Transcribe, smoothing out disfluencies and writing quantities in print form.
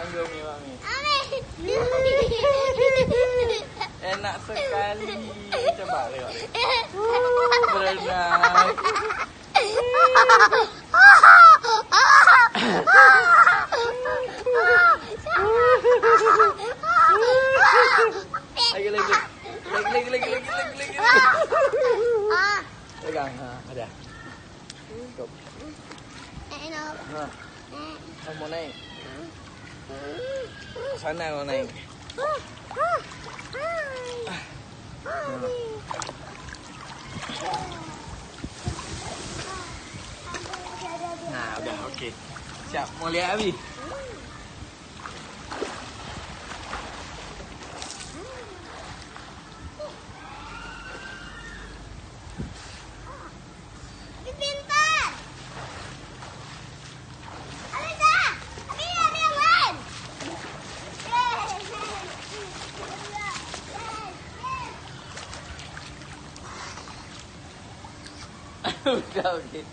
Tanggung ni, Mami. Enak sekali. Coba tengok. Berenang. Lagi. Pegang. Ada. Cukup. Mau naik. Sana mau naik. Nah, udah okey. Siap, mau lihat Abi? Udah okey.